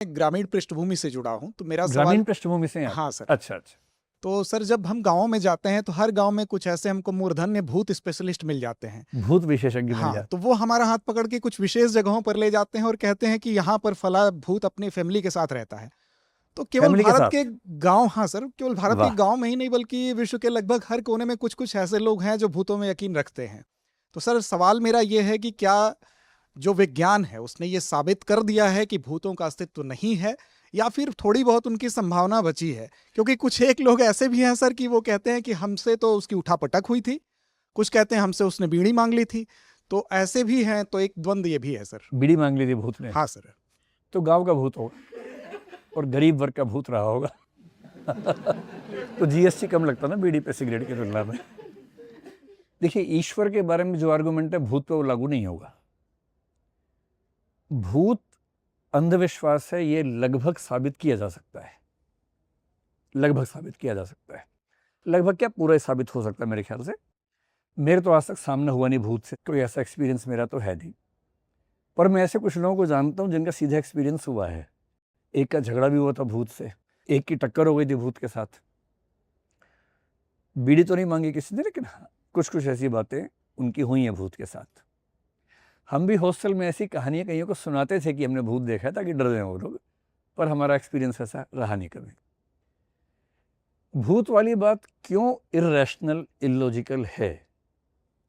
ग्रामीण पृष्ठभूमि से जुड़ा हूँ, तो मेरा ग्रामीण सवाल। पृष्ठभूमि से हैं आप? हाँ सर। अच्छा अच्छा। तो सर, जब हम गाँव में जाते हैं तो हर गाँव में कुछ ऐसे हमको मूर्धन्य भूत स्पेशलिस्ट मिल जाते हैं। भूत विशेषज्ञ मिल हाँ, जाते। तो वो हमारा हाथ पकड़ के कुछ विशेष जगहों पर ले जाते हैं और कहते हैं कि यहाँ पर फला भूत अपनी फैमिली के साथ रहता है। तो केवल फैमिली के भारत के साथ? गांव, हाँ सर, केवल भारत के वाह। गांव में ही नहीं बल्कि विश्व के लगभग हर कोने में कुछ कुछ ऐसे लोग हैं जो भूतों में यकीन रखते हैं। तो सर, सवाल मेरा ये है कि क्या जो विज्ञान है उसने ये साबित कर दिया है कि भूतों का अस्तित्व नहीं है, या फिर थोड़ी बहुत उनकी संभावना बची है? क्योंकि कुछ एक लोग ऐसे भी हैं सर कि वो कहते हैं कि हमसे तो उसकी उठापटक हुई थी, कुछ कहते हैं हमसे उसने बीड़ी मांग ली थी। तो ऐसे भी हैं, तो एक द्वंद ये भी है सर। बीड़ी मांग ली थी भूत ने? हाँ सर। तो गांव का भूत होगा और गरीब वर्ग का भूत रहा होगा। तो जीएसटी कम लगता ना बीड़ी पे सिगरेट की तुलना में। देखिए, ईश्वर के बारे में जो आर्गुमेंट है भूत पे वो लागू नहीं होगा। भूत अंधविश्वास है, ये लगभग साबित किया जा सकता है। लगभग साबित किया जा सकता है। लगभग क्या, पूरा ही साबित हो सकता है मेरे ख्याल से। मेरे तो आज तक सामना हुआ नहीं भूत से, कोई ऐसा एक्सपीरियंस मेरा तो है नहीं। पर मैं ऐसे कुछ लोगों को जानता हूं जिनका सीधा एक्सपीरियंस हुआ है। एक का झगड़ा भी हुआ था भूत से, एक की टक्कर हो गई थी भूत के साथ। बीड़ी तो नहीं मांगी किसी ने, लेकिन हाँ, कुछ कुछ ऐसी बातें उनकी हुई हैं भूत के साथ। हम भी हॉस्टल में ऐसी कहानियां कईयों को सुनाते थे कि हमने भूत देखा है ताकि डर जाएं वो लोग, पर हमारा एक्सपीरियंस ऐसा रहा नहीं कभी। भूत वाली बात क्यों इररेशनल, इलॉजिकल है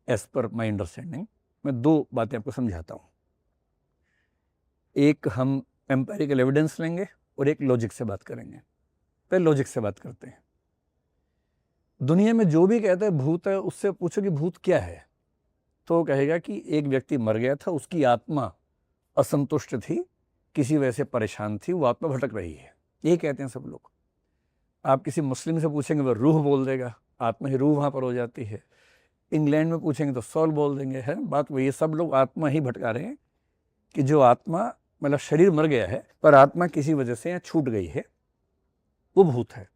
एज पर माई अंडरस्टैंडिंग, मैं दो बातें आपको समझाता हूं। एक हम एम्पेरिकल एविडेंस लेंगे और एक लॉजिक से बात करेंगे। पहले लॉजिक से बात करते हैं। दुनिया में जो भी कहता है भूत है, उससे पूछो कि भूत क्या है, तो वो कहेगा कि एक व्यक्ति मर गया था, उसकी आत्मा असंतुष्ट थी, किसी वजह से परेशान थी, वो आत्मा भटक रही है, ये कहते हैं सब लोग। आप किसी मुस्लिम से पूछेंगे वो रूह बोल देगा, आत्मा ही रूह वहाँ पर हो जाती है। इंग्लैंड में पूछेंगे तो सोल बोल देंगे। है बात वही, सब लोग आत्मा ही भटका रहे हैं कि जो आत्मा, मतलब शरीर मर गया है पर आत्मा किसी वजह से यहाँ छूट गई है, वो भूत है।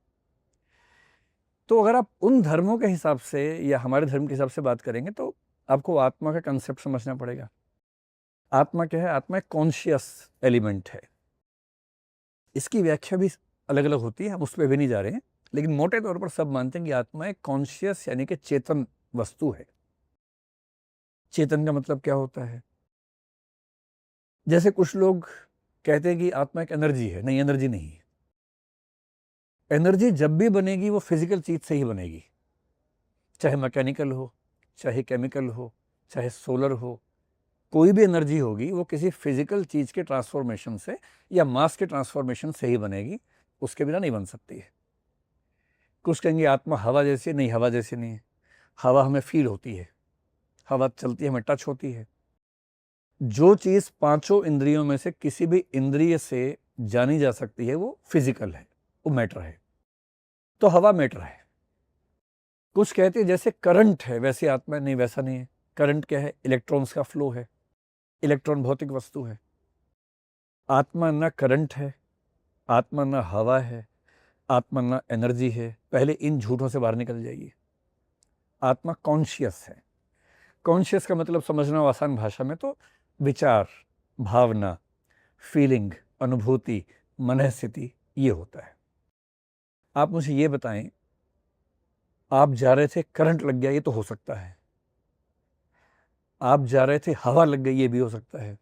तो अगर आप उन धर्मों के हिसाब से या हमारे धर्म के हिसाब से बात करेंगे तो आपको आत्मा का कंसेप्ट समझना पड़ेगा। आत्मा क्या है? आत्मा एक कॉन्शियस एलिमेंट है। इसकी व्याख्या भी अलग अलग होती है, हम उस पर भी नहीं जा रहे हैं, लेकिन मोटे तौर पर सब मानते हैं कि आत्मा एक कॉन्शियस यानी कि चेतन वस्तु है। चेतन का मतलब क्या होता है? जैसे कुछ लोग कहते हैं कि आत्मा एक एनर्जी है। नहीं, एनर्जी नहीं है। एनर्जी जब भी बनेगी वो फिजिकल चीज से ही बनेगी, चाहे मैकेनिकल हो, चाहे केमिकल हो, चाहे सोलर हो। कोई भी एनर्जी होगी वो किसी फिजिकल चीज के ट्रांसफॉर्मेशन से या मास के ट्रांसफॉर्मेशन से ही बनेगी, उसके बिना नहीं बन सकती है। कुछ कहेंगे आत्मा हवा जैसी, नहीं, हवा जैसी नहीं है। हवा हमें फील होती है, हवा चलती है, हमें टच होती है। जो चीज पांचों इंद्रियों में से किसी भी इंद्रिय से जानी जा सकती है वो फिजिकल है, वो मैटर है। तो हवा मैटर है। कुछ कहते हैं जैसे करंट है वैसे आत्मा, नहीं, वैसा नहीं है। करंट क्या है? इलेक्ट्रॉन्स का फ्लो है। इलेक्ट्रॉन भौतिक वस्तु है। आत्मा ना करंट है, आत्मा ना हवा है, आत्मा ना एनर्जी है। पहले इन झूठों से बाहर निकल जाइए। आत्मा कॉन्शियस है। कॉन्शियस का मतलब समझना आसान भाषा में तो विचार, भावना, फीलिंग, अनुभूति, मनःस्थिति, ये होता है। आप मुझे ये बताएं, आप जा रहे थे, करंट लग गया, ये तो हो सकता है। आप जा रहे थे, हवा लग गई, ये भी हो सकता है।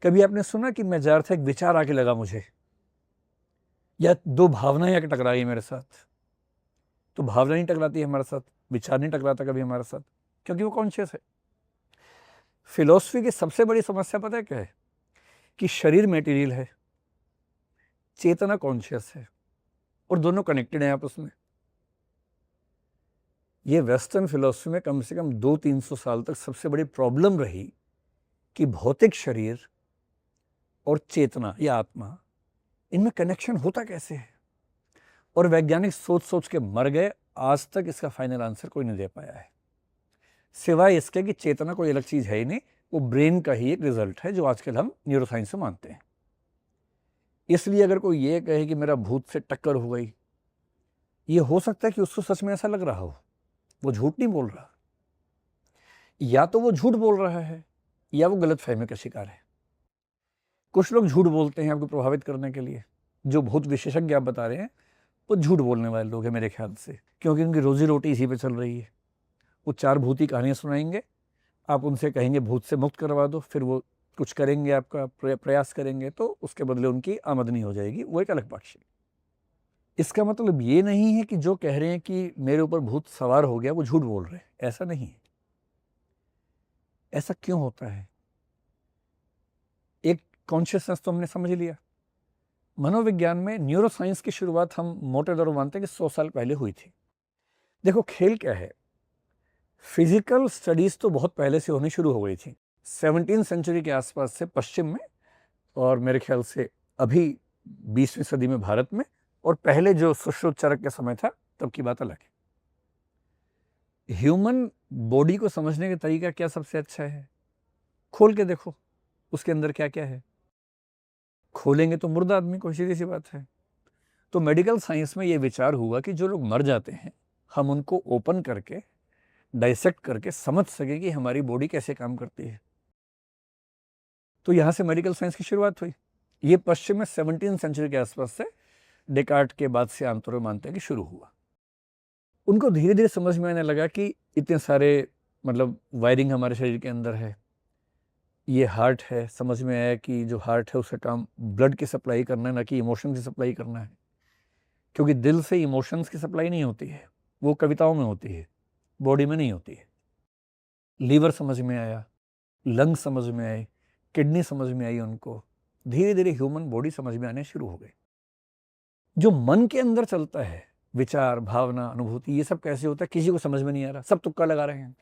कभी आपने सुना कि मैं जा रहा था, एक विचार आके लगा मुझे, या दो भावनाएं आके टकराई मेरे साथ? तो भावना नहीं टकराती है हमारे साथ, विचार नहीं टकराता कभी हमारे साथ, क्योंकि वो कॉन्शियस है। फिलॉसफी की सबसे बड़ी समस्या पता है क्या है? कि शरीर मटेरियल है, चेतना कॉन्शियस है, और दोनों कनेक्टेड हैं आपस में। ये वेस्टर्न फिलॉसफी में कम से कम 200-300 साल तक सबसे बड़ी प्रॉब्लम रही कि भौतिक शरीर और चेतना या आत्मा, इनमें कनेक्शन होता कैसे है। और वैज्ञानिक सोच सोच के मर गए, आज तक इसका फाइनल आंसर कोई नहीं दे पाया है, सिवाय इसके कि चेतना कोई अलग चीज है ही नहीं, वो ब्रेन का ही एक रिजल्ट है, जो आजकल हम न्यूरोसाइंस में मानते हैं। इसलिए अगर कोई ये कहे कि मेरा भूत से टक्कर हो गई, ये हो सकता है कि उसको सच में ऐसा लग रहा हो, वो झूठ नहीं बोल रहा। या तो वो झूठ बोल रहा है या वो गलत फहमी का शिकार है। कुछ लोग झूठ बोलते हैं आपको प्रभावित करने के लिए, जो भूत विशेषज्ञ आप बता रहे हैं वो झूठ बोलने वाले लोग हैं मेरे ख्याल से, क्योंकि उनकी रोजी रोटी इसी पे चल रही है। वो 4 भूती कहानियाँ सुनाएंगे, आप उनसे कहेंगे भूत से मुक्त करवा दो, फिर वो कुछ करेंगे, आपका प्रयास करेंगे, तो उसके बदले उनकी आमदनी हो जाएगी, वो एक अलग पक्ष है। इसका मतलब ये नहीं है कि जो कह रहे हैं कि मेरे ऊपर भूत सवार हो गया वो झूठ बोल रहे हैं, ऐसा नहीं है। ऐसा क्यों होता है? एक कॉन्शियसनेस तो हमने समझ लिया। मनोविज्ञान में न्यूरोसाइंस की शुरुआत हम मोटे तौर पर मानते हैं कि 100 साल पहले हुई थी। देखो खेल क्या है, फिजिकल स्टडीज तो बहुत पहले से होनी शुरू हो गई थी, 17वीं सेंचुरी के आसपास से पश्चिम में, और मेरे ख्याल से अभी 20वीं सदी में भारत में, और पहले जो सुश्रुत चरक का समय था तब की बात अलग है। ह्यूमन बॉडी को समझने का तरीका क्या सबसे अच्छा है? खोल के देखो उसके अंदर क्या क्या है। खोलेंगे तो मुर्दा आदमी को, सीधी सी बात है। तो मेडिकल साइंस में ये विचार हुआ कि जो लोग मर जाते हैं हम उनको ओपन करके डाइसेक्ट करके समझ सके कि हमारी बॉडी कैसे काम करती है। तो यहां से मेडिकल साइंस की शुरुआत हुई। ये पश्चिम में 17वीं सेंचुरी के आसपास से, डेकार्ट के बाद से आमतौर पर मानते हैं कि शुरू हुआ। उनको धीरे धीरे समझ में आने लगा कि इतने सारे मतलब वायरिंग हमारे शरीर के अंदर है, ये हार्ट है, समझ में आया कि जो हार्ट है उसका काम ब्लड की सप्लाई करना है, ना कि इमोशन की सप्लाई करना है, क्योंकि दिल से इमोशंस की सप्लाई नहीं होती है, वो कविताओं में होती है, बॉडी में नहीं होती है। लीवर समझ में आया, लंग समझ में आए, किडनी समझ में आई उनको, धीरे धीरे ह्यूमन बॉडी समझ में आने शुरू हो गई। जो मन के अंदर चलता है, विचार, भावना, अनुभूति, ये सब कैसे होता है किसी को समझ में नहीं आ रहा, सब तुक्का लगा रहे हैं।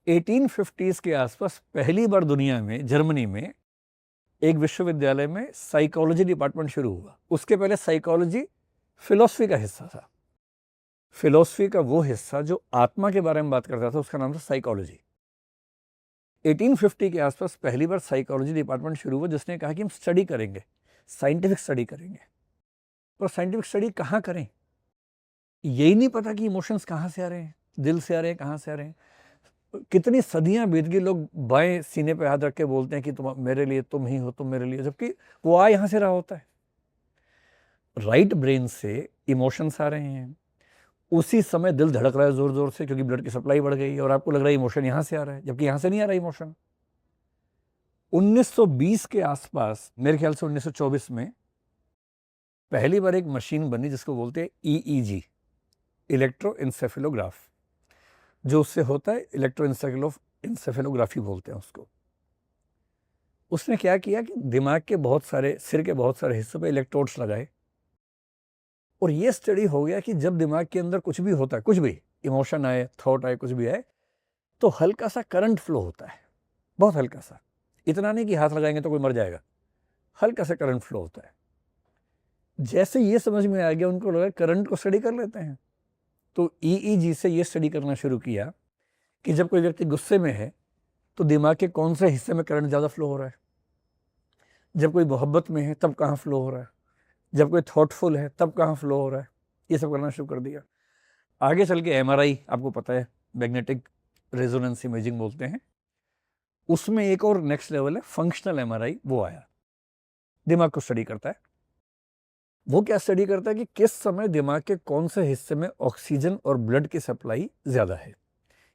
1850s के आसपास पहली बार दुनिया में, जर्मनी में एक विश्वविद्यालय में साइकोलॉजी डिपार्टमेंट शुरू हुआ। उसके पहले साइकोलॉजी फिलॉसफी का हिस्सा था। फिलॉसफी का वो हिस्सा जो आत्मा के बारे में बात करता था उसका नाम था साइकोलॉजी। 1850 के आसपास पहली बार साइकोलॉजी डिपार्टमेंट शुरू हुआ, जिसने कहा कि हम स्टडी करेंगे, साइंटिफिक स्टडी करेंगे। पर साइंटिफिक स्टडी कहाँ करें, यही नहीं पता कि इमोशंस कहाँ से आ रहे हैं, दिल से आ रहे हैं, कहाँ से आ रहे हैं। कितनी सदियां बीत गई, लोग बाएं सीने पे हाथ रख के बोलते हैं कि तुम मेरे लिए, तुम ही हो, तुम मेरे लिए, जबकि वो आ यहाँ से रहा होता है। राइट ब्रेन से इमोशंस आ रहे हैं, उसी समय दिल धड़क रहा है जोर जोर से, क्योंकि ब्लड की सप्लाई बढ़ गई, और आपको लग रहा है इमोशन यहाँ से आ रहा है, जबकि यहाँ से नहीं आ रहा इमोशन। 1920 के आसपास, मेरे ख्याल से 1924 में पहली बार एक मशीन बनी जिसको बोलते हैं EEG, इलेक्ट्रोइंसेफेलोग्राफ, जो उससे होता है इलेक्ट्रोइंसेफेलोग्राफी बोलते हैं उसको। उसने क्या किया कि दिमाग के बहुत सारे, सिर के बहुत सारे हिस्सों पे इलेक्ट्रोड्स लगाए, और ये स्टडी हो गया कि जब दिमाग के अंदर कुछ भी होता है, कुछ भी इमोशन आए, थॉट आए, कुछ भी आए, तो हल्का सा करंट फ्लो होता है, बहुत हल्का सा, इतना नहीं कि हाथ लगाएंगे तो कोई मर जाएगा, हल्का सा करंट फ्लो होता है। जैसे ये समझ में आ गया, उनको लगा करंट को स्टडी कर लेते हैं, तो EEG से ये स्टडी करना शुरू किया कि जब कोई व्यक्ति गुस्से में है तो दिमाग के कौन से हिस्से में करंट ज़्यादा फ्लो हो रहा है, जब कोई मोहब्बत में है तब कहाँ फ्लो हो रहा है, जब कोई थॉटफुल है तब कहाँ फ्लो हो रहा है, ये सब करना शुरू कर दिया। आगे चल के MRI, आपको पता है, मैग्नेटिक रेजोनेंस इमेजिंग बोलते हैं, उसमें एक और नेक्स्ट लेवल है फंक्शनल MRI, वो आया, दिमाग को स्टडी करता है। वो क्या स्टडी करता है कि किस समय दिमाग के कौन से हिस्से में ऑक्सीजन और ब्लड की सप्लाई ज़्यादा है,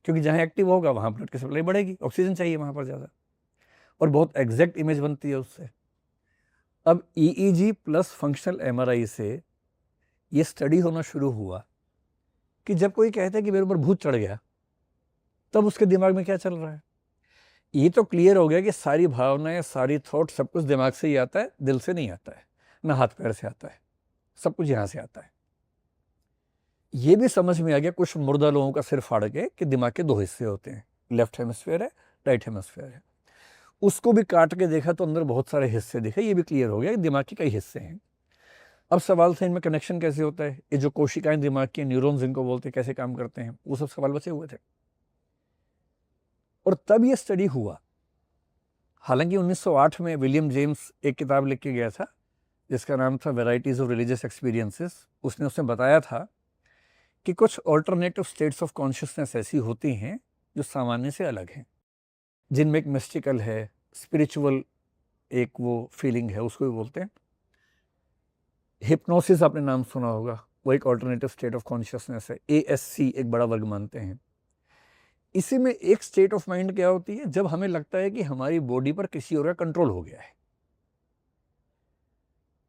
क्योंकि जहाँ एक्टिव होगा वहाँ ब्लड की सप्लाई बढ़ेगी, ऑक्सीजन चाहिए वहाँ पर ज़्यादा, और बहुत एग्जैक्ट इमेज बनती है उससे। अब EEG प्लस फंक्शनल MRI से ये स्टडी होना शुरू हुआ कि जब कोई कहता है कि मेरे ऊपर भूत चढ़ गया, तब उसके दिमाग में क्या चल रहा है। ये तो क्लियर हो गया कि सारी भावनाएं, सारी थॉट, सब कुछ दिमाग से ही आता है, दिल से नहीं आता है, ना हाथ पैर से आता है, सब कुछ यहाँ से आता है। ये भी समझ में आ गया कुछ मुर्दा लोगों का सिर फाड़ के कि दिमाग के 2 हिस्से होते हैं, लेफ्ट हेमिस्फीयर है, राइट हेमिस्फीयर है। उसको भी काट के देखा तो अंदर बहुत सारे हिस्से दिखे, ये भी क्लियर हो गया कि दिमाग के कई हिस्से हैं। अब सवाल था इनमें कनेक्शन कैसे होता है, ये जो कोशिकाएं दिमाग की, न्यूरॉन्स इनको बोलते हैं, कैसे काम करते हैं, वो सब सवाल बचे हुए थे। और तब ये स्टडी हुआ। हालांकि 1908 में विलियम जेम्स एक किताब लिख के गया था जिसका नाम था वेराइटीज ऑफ रिलीजियस एक्सपीरियंसेस। उसमें बताया था कि कुछ ऑल्टरनेटिव स्टेट्स ऑफ कॉन्शियसनेस ऐसी होती हैं जो सामान्य से अलग हैं, जिनमें एक मिस्टिकल है, स्पिरिचुअल एक वो फीलिंग है, उसको भी बोलते हैं। हिप्नोसिस आपने नाम सुना होगा, वो एक ऑल्टरनेटिव स्टेट ऑफ कॉन्शियसनेस है, ASC एक बड़ा वर्ग मानते हैं। इसी में एक स्टेट ऑफ माइंड क्या होती है, जब हमें लगता है कि हमारी बॉडी पर किसी और का कंट्रोल हो गया है।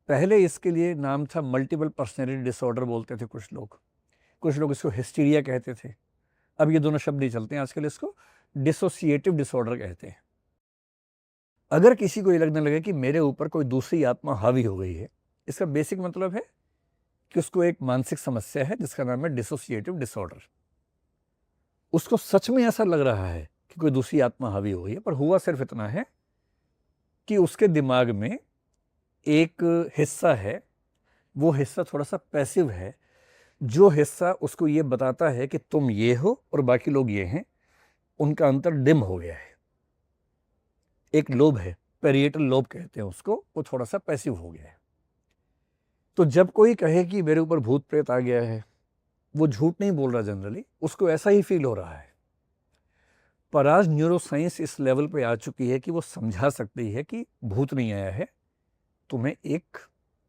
पहले इसके लिए नाम था मल्टीपल पर्सनैलिटी डिसऑर्डर बोलते थे कुछ लोग इसको हिस्टीरिया कहते थे। अब ये दोनों शब्द नहीं चलते हैं आजकल, इसको डिसोसिएटिव डिसऑर्डर कहते हैं। अगर किसी को ये लगने लगे कि मेरे ऊपर कोई दूसरी आत्मा हावी हो गई है, इसका बेसिक मतलब है कि उसको एक मानसिक समस्या है जिसका नाम है डिसोसिएटिव डिसऑर्डर। उसको सच में ऐसा लग रहा है कि कोई दूसरी आत्मा हावी हो गई है, पर हुआ सिर्फ इतना है कि उसके दिमाग में एक हिस्सा है, वो हिस्सा थोड़ा सा पैसिव है, जो हिस्सा उसको ये बताता है कि तुम ये हो और बाकी लोग ये हैं, उनका अंतर डिम हो गया है। एक लोब है, पेरिएटल लोब कहते हैं उसको, वो थोड़ा सा पैसिव हो गया है। तो जब कोई कहे कि मेरे ऊपर भूत प्रेत आ गया है, वो झूठ नहीं बोल रहा, जनरली उसको ऐसा ही फील हो रहा है। पर आज न्यूरोसाइंस इस लेवल पे आ चुकी है कि वो समझा सकती है कि भूत नहीं आया है, तुम्हें एक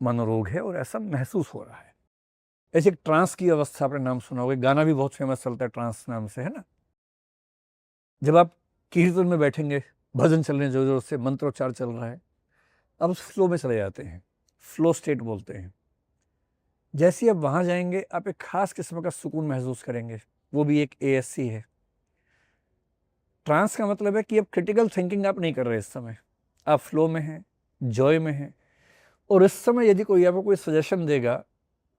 मनोरोग है और ऐसा महसूस हो रहा है। ऐसे एक ट्रांस की अवस्था आपने नाम सुना होगा, गाना भी बहुत फेमस चलता है ट्रांस नाम से, है ना। जब आप कीर्तन में बैठेंगे, भजन चल रहे हैं, जोर जोर से मंत्रोच्चार चल रहा है, अब फ्लो में चले जाते हैं, फ्लो स्टेट बोलते हैं। जैसे ही आप वहाँ जाएंगे, आप एक खास किस्म का सुकून महसूस करेंगे, वो भी एक ASC है। ट्रांस का मतलब है कि अब क्रिटिकल थिंकिंग आप नहीं कर रहे, इस समय आप फ्लो में हैं, जॉय में हैं, और इस समय यदि कोई आपको कोई सजेशन देगा,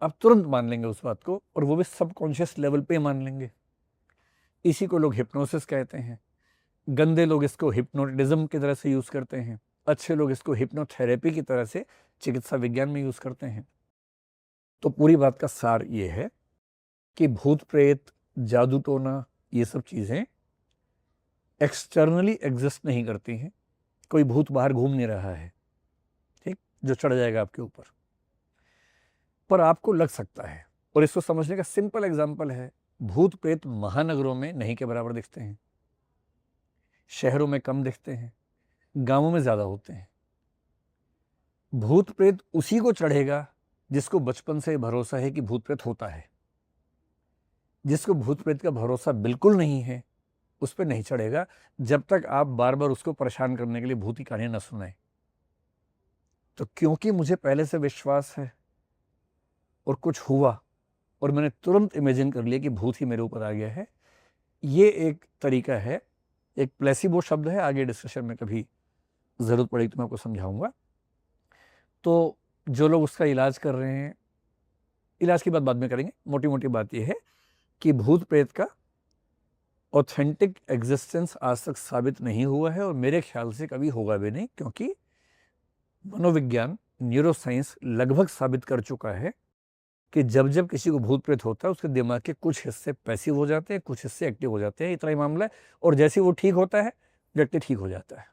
आप तुरंत मान लेंगे उस बात को, और वो भी सबकॉन्शियस लेवल पे मान लेंगे। इसी को लोग हिप्नोसिस कहते हैं। गंदे लोग इसको हिप्नोटिज्म की तरह से यूज़ करते हैं, अच्छे लोग इसको हिप्नोथेरेपी की तरह से चिकित्सा विज्ञान में यूज़ करते हैं। तो पूरी बात का सार ये है कि भूत प्रेत, जादू टोना, ये सब चीज़ें एक्सटर्नली एग्जिस्ट नहीं करती हैं। कोई भूत बाहर घूम नहीं रहा है, ठीक, जो चढ़ जाएगा आपके ऊपर, पर आपको लग सकता है। और इसको समझने का सिंपल एग्जाम्पल है, भूत प्रेत महानगरों में नहीं के बराबर दिखते हैं, शहरों में कम दिखते हैं, गांवों में ज़्यादा होते हैं। भूत प्रेत उसी को चढ़ेगा जिसको बचपन से भरोसा है कि भूत प्रेत होता है। जिसको भूत प्रेत का भरोसा बिल्कुल नहीं है, उस पर नहीं चढ़ेगा, जब तक आप बार बार उसको परेशान करने के लिए भूत की कहानियां न सुनाएं। तो क्योंकि मुझे पहले से विश्वास है और कुछ हुआ और मैंने तुरंत इमेजिन कर लिया कि भूत ही मेरे ऊपर आ गया है, ये एक तरीका है, एक प्लेसिबो शब्द है, आगे डिस्कशन में कभी ज़रूरत पड़ेगी तो मैं आपको समझाऊंगा। तो जो लोग उसका इलाज कर रहे हैं, इलाज की बात बाद में करेंगे, मोटी मोटी बात यह है कि भूत प्रेत का ऑथेंटिक एग्जिस्टेंस आज तक साबित नहीं हुआ है, और मेरे ख्याल से कभी होगा भी नहीं, क्योंकि मनोविज्ञान, न्यूरोसाइंस लगभग साबित कर चुका है कि जब जब किसी को भूत प्रेत होता है, उसके दिमाग के कुछ हिस्से पैसिव हो जाते हैं, कुछ हिस्से एक्टिव हो जाते हैं, इतना ही मामला है। और जैसे वो ठीक होता है, व्यक्ति ठीक हो जाता है।